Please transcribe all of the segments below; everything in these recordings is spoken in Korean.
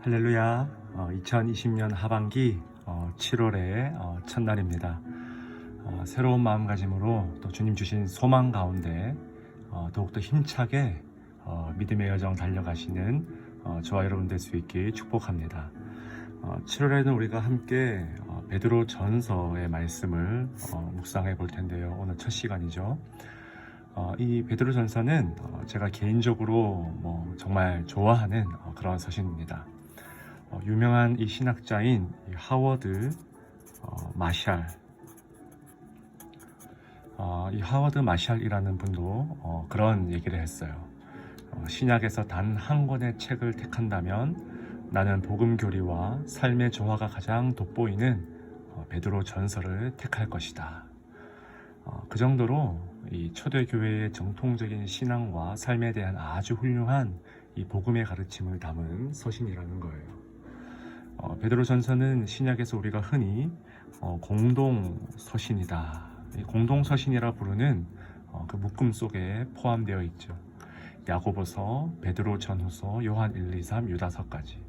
할렐루야. 2020년 하반기 7월의 첫날입니다. 새로운 마음가짐으로 또 주님 주신 소망 가운데 더욱더 힘차게 믿음의 여정 달려가시는 저와 여러분 될 수 있길 축복합니다. 7월에는 우리가 함께 베드로 전서의 말씀을 묵상해 볼 텐데요. 오늘 첫 시간이죠. 이 베드로 전서는 제가 개인적으로 정말 좋아하는 그런 서신입니다. 유명한 이 신학자인 하워드 마샬, 이 하워드 마샬이라는 분도 그런 얘기를 했어요. 신약에서 단 한 권의 책을 택한다면 나는 복음 교리와 삶의 조화가 가장 돋보이는 베드로 전서를 택할 것이다. 그 정도로 이 초대교회의 정통적인 신앙과 삶에 대한 아주 훌륭한 이 복음의 가르침을 담은 서신이라는 거예요. 베드로 전서는 신약에서 우리가 흔히 공동 서신이다, 공동 서신이라 부르는 그 묶음 속에 포함되어 있죠. 야고보서, 베드로 전후서, 요한 1, 2, 3, 유다서까지.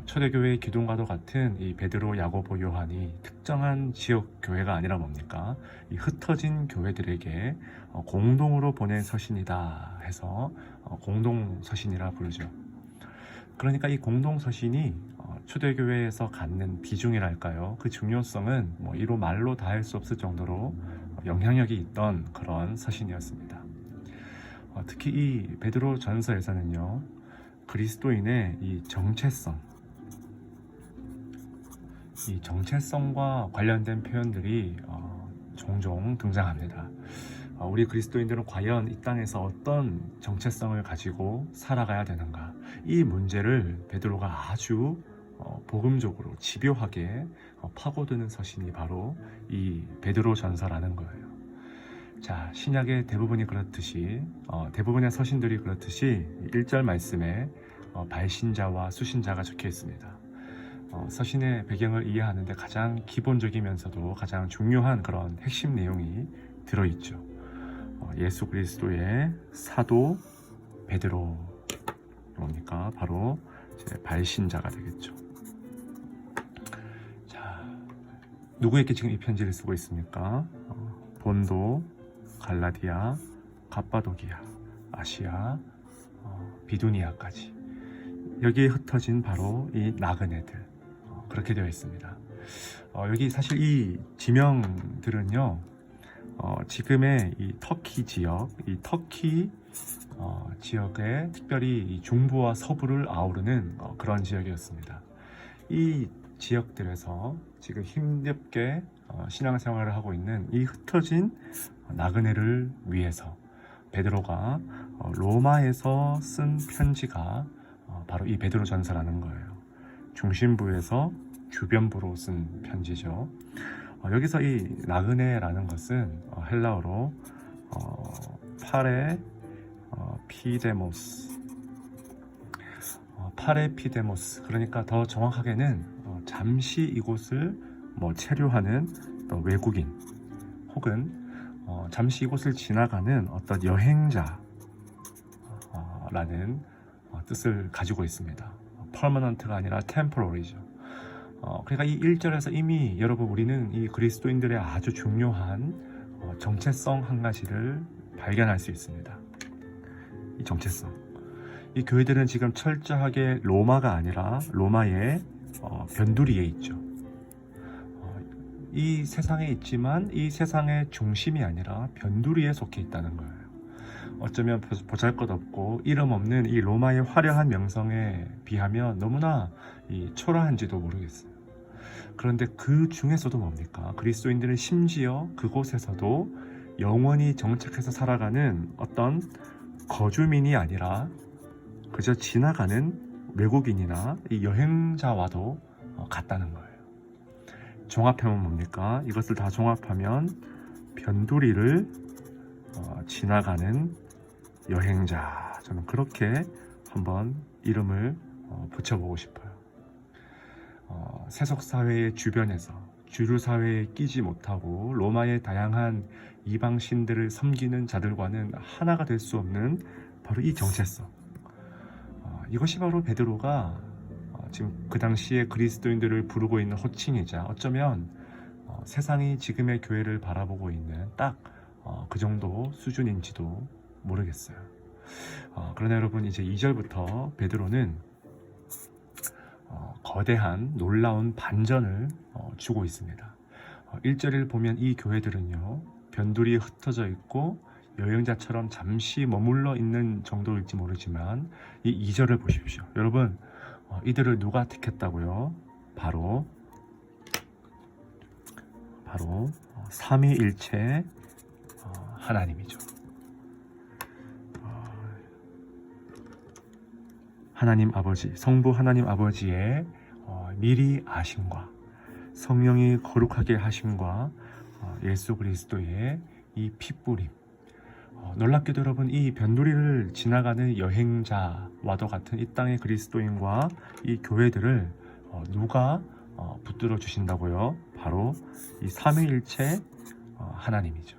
초대교회의 기둥과도 같은 이 베드로, 야고보, 요한이 특정한 지역 교회가 아니라 뭡니까? 이 흩어진 교회들에게 공동으로 보낸 서신이다 해서 공동 서신이라 부르죠. 그러니까 이 공동 서신이 초대교회에서 갖는 비중이랄까요? 그 중요성은 이로 말로 다 할 수 없을 정도로 영향력이 있던 그런 서신이었습니다. 특히 이 베드로 전서에서는요, 그리스도인의 이 정체성과 관련된 표현들이 종종 등장합니다. 우리 그리스도인들은 과연 이 땅에서 어떤 정체성을 가지고 살아가야 되는가? 이 문제를 베드로가 아주 복음적으로 집요하게 파고드는 서신이 바로 이 베드로 전서라는 거예요. 자, 신약의 대부분이 그렇듯이 대부분의 서신들이 그렇듯이 1절 말씀에 발신자와 수신자가 적혀 있습니다. 서신의 배경을 이해하는데 가장 기본적이면서도 가장 중요한 그런 핵심 내용이 들어있죠. 예수 그리스도의 사도 베드로, 뭡니까? 바로 발신자가 되겠죠. 자, 누구에게 지금 이 편지를 쓰고 있습니까? 본도, 갈라디아, 갑바도기아, 아시아, 비두니아까지, 여기에 흩어진 바로 이 나그네들, 그렇게 되어 있습니다. 여기 사실 이 지명들은요, 지금의 이 터키 지역, 이 터키 지역에 특별히 이 중부와 서부를 아우르는 그런 지역이었습니다. 이 지역들에서 지금 힘겹게 신앙생활을 하고 있는 이 흩어진 나그네를 위해서 베드로가 로마에서 쓴 편지가 바로 이 베드로 전서라는 거예요. 중심부에서 주변부로 쓴 편지죠. 여기서 이 나그네라는 것은 헬라어로 파레피데모스, 그러니까 더 정확하게는 잠시 이곳을 체류하는 외국인, 혹은 잠시 이곳을 지나가는 어떤 여행자라는 뜻을 가지고 있습니다. permanent가 아니라 temporary죠. 그러니까 이 1절에서 이미 여러분, 우리는 이 그리스도인들의 아주 중요한 정체성 한 가지를 발견할 수 있습니다. 이 정체성, 이 교회들은 지금 철저하게 로마가 아니라 로마의 변두리에 있죠. 이 세상에 있지만 이 세상의 중심이 아니라 변두리에 속해 있다는 거예요. 어쩌면 보잘것없고 이름 없는 이 로마의 화려한 명성에 비하면 너무나 초라한지도 모르겠어요. 그런데 그 중에서도 뭡니까? 그리스도인들은 심지어 그곳에서도 영원히 정착해서 살아가는 어떤 거주민이 아니라 그저 지나가는 외국인이나 이 여행자와도 같다는 거예요. 종합하면 뭡니까? 이것을 다 종합하면 변두리를 지나가는 여행자, 저는 그렇게 한번 이름을 붙여보고 싶어요. 세속사회의 주변에서 주류사회에 끼지 못하고 로마의 다양한 이방신들을 섬기는 자들과는 하나가 될 수 없는 바로 이 정체성, 이것이 바로 베드로가 지금 그 당시에 그리스도인들을 부르고 있는 호칭이자 어쩌면 세상이 지금의 교회를 바라보고 있는 딱 그 정도 수준인지도 모르겠어요. 그러나 여러분 이제 2절부터 베드로는 거대한 놀라운 반전을 주고 있습니다. 1절을 보면 이 교회들은요, 변두리에 흩어져 있고 여행자처럼 잠시 머물러 있는 정도일지 모르지만 이 2절을 보십시오. 여러분, 이들을 누가 택했다고요? 바로 삼위일체 하나님이죠. 하나님 아버지, 성부 하나님 아버지의 미리 아심과 성령이 거룩하게 하심과 예수 그리스도의 이 핏뿌림, 놀랍게도 여러분 이 변두리를 지나가는 여행자와도 같은 이 땅의 그리스도인과 이 교회들을 누가 붙들어 주신다고요? 바로 이 삼위일체 하나님이죠.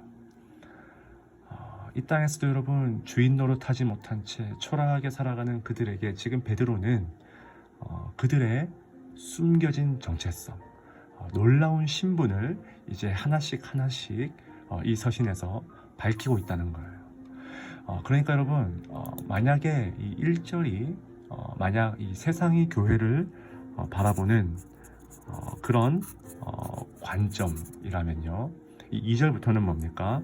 이 땅에서도 여러분 주인 노릇하지 못한 채 초라하게 살아가는 그들에게 지금 베드로는 그들의 숨겨진 정체성, 놀라운 신분을 이제 하나씩 이 서신에서 밝히고 있다는 거예요. 그러니까 여러분, 만약에 이 1절이 만약 이 세상이 교회를 바라보는 그런 관점이라면요, 이 2절부터는 뭡니까?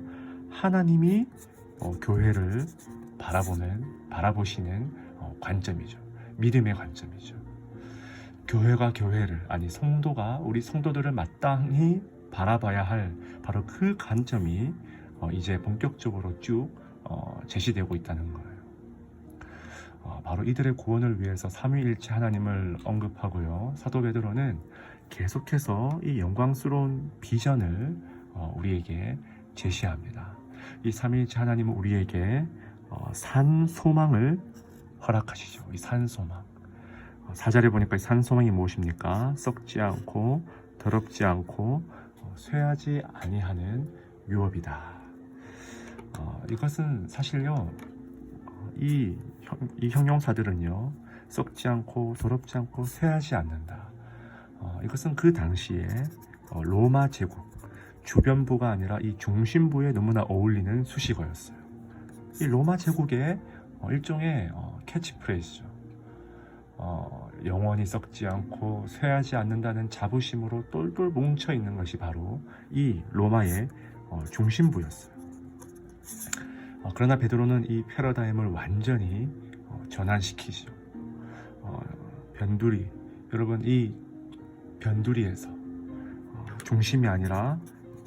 하나님이 교회를 바라보시는 관점이죠. 믿음의 관점이죠. 교회가 교회를, 아니 성도가 우리 성도들을 마땅히 바라봐야 할 바로 그 관점이 이제 본격적으로 쭉 제시되고 있다는 거예요. 바로 이들의 구원을 위해서 삼위일체 하나님을 언급하고요. 사도 베드로는 계속해서 이 영광스러운 비전을 우리에게 제시합니다. 이 삼위일체 하나님은 우리에게 산 소망을 허락하시죠. 이 산 소망. 4절에 보니까 이 산 소망이 무엇입니까? 썩지 않고 더럽지 않고 쇠하지 아니하는 유업이다. 이것은 사실요, 이 형용사들은요, 썩지 않고 더럽지 않고 쇠하지 않는다. 이것은 그 당시에 로마 제국 주변부가 아니라 이 중심부에 너무나 어울리는 수식어였어요. 이 로마 제국의 일종의 캐치프레이즈죠. 영원히 썩지 않고 쇠하지 않는다는 자부심으로 똘똘 뭉쳐 있는 것이 바로 이 로마의 중심부였어요. 그러나 베드로는 이 패러다임을 완전히 전환시키죠. 변두리, 여러분 이 변두리에서 중심이 아니라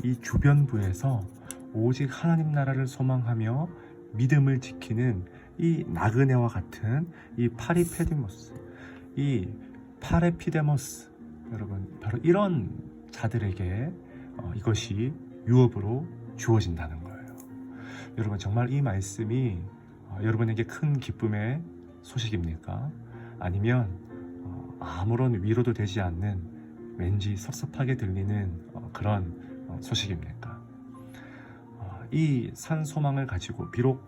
이 주변부에서 오직 하나님 나라를 소망하며 믿음을 지키는 이 나그네와 같은 이 파리페디모스, 이 파레피데모스, 여러분 바로 이런 자들에게 이것이 유업으로 주어진다는 거예요. 여러분 정말 이 말씀이 여러분에게 큰 기쁨의 소식입니까? 아니면 아무런 위로도 되지 않는 왠지 섭섭하게 들리는 그런 소식입니까? 이 산 소망을 가지고 비록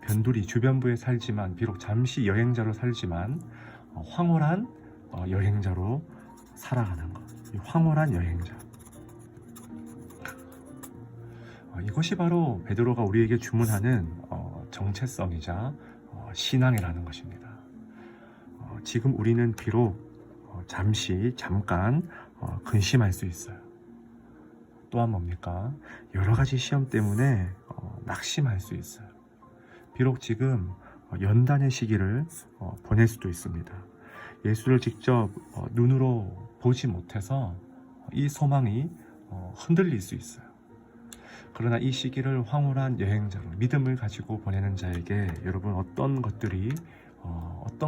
변두리 주변부에 살지만, 비록 잠시 여행자로 살지만 황홀한 여행자로 살아가는 것, 이 황홀한 여행자, 이것이 바로 베드로가 우리에게 주문하는 정체성이자 신앙이라는 것입니다. 지금 우리는 비록 잠깐 근심할 수 있어요. 또한 뭡니까? 여러 가지 시험 때문에 낙심할 수 있어요. 비록 지금 연단의 시기를 보낼 수도 있습니다. 예수를 직접 눈으로 보지 못해서 이 소망이 흔들릴 수 있어요. 그러나 이 시기를 황홀한 여행자로 믿음을 가지고 보내는 자에게 여러분 어떤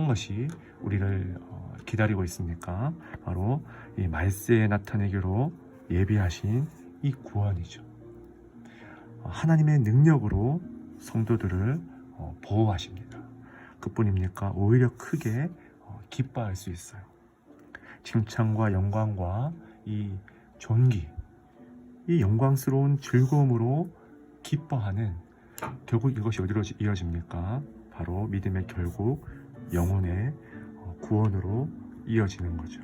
것이 우리를 기다리고 있습니까? 바로 이 말세에 나타내기로 예비하신 이 구원이죠. 하나님의 능력으로 성도들을 보호하십니다. 그뿐입니까? 오히려 크게 기뻐할 수 있어요. 칭찬과 영광과 이 존귀, 이 영광스러운 즐거움으로 기뻐하는, 결국 이것이 어디로 이어집니까? 바로 믿음의 결국 영혼의 구원으로 이어지는 거죠.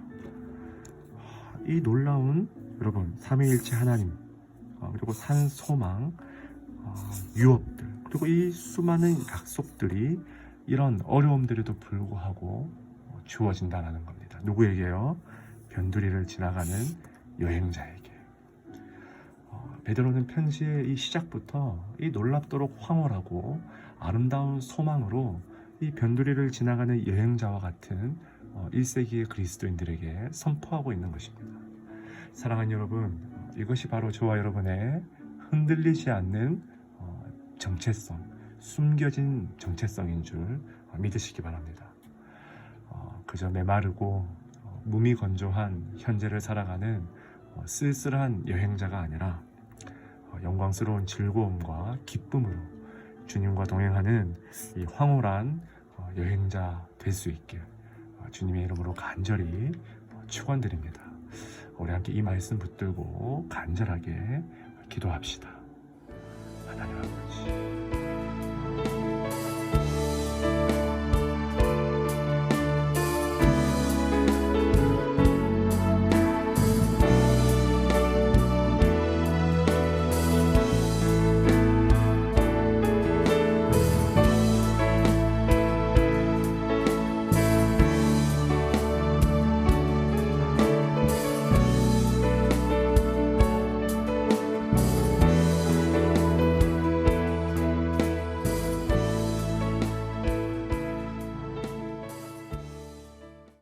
이 놀라운 여러분 삼위일체 하나님 그리고 산 소망 유업들 그리고 이 수많은 약속들이 이런 어려움들에도 불구하고 주어진다는 겁니다. 누구에게요? 변두리를 지나가는 여행자에게. 베드로는 편지의 이 시작부터 이 놀랍도록 황홀하고 아름다운 소망으로 이 변두리를 지나가는 여행자와 같은 1세기의 그리스도인들에게 선포하고 있는 것입니다. 사랑하는 여러분, 이것이 바로 저와 여러분의 흔들리지 않는 정체성, 숨겨진 정체성인 줄 믿으시기 바랍니다. 그저 메마르고 무미건조한 현재를 살아가는 쓸쓸한 여행자가 아니라 영광스러운 즐거움과 기쁨으로 주님과 동행하는 이 황홀한 여행자 될 수 있길 주님의 이름으로 간절히 축원드립니다. 우리 함께 이 말씀 붙들고 간절하게 기도합시다. 하나님 아버지,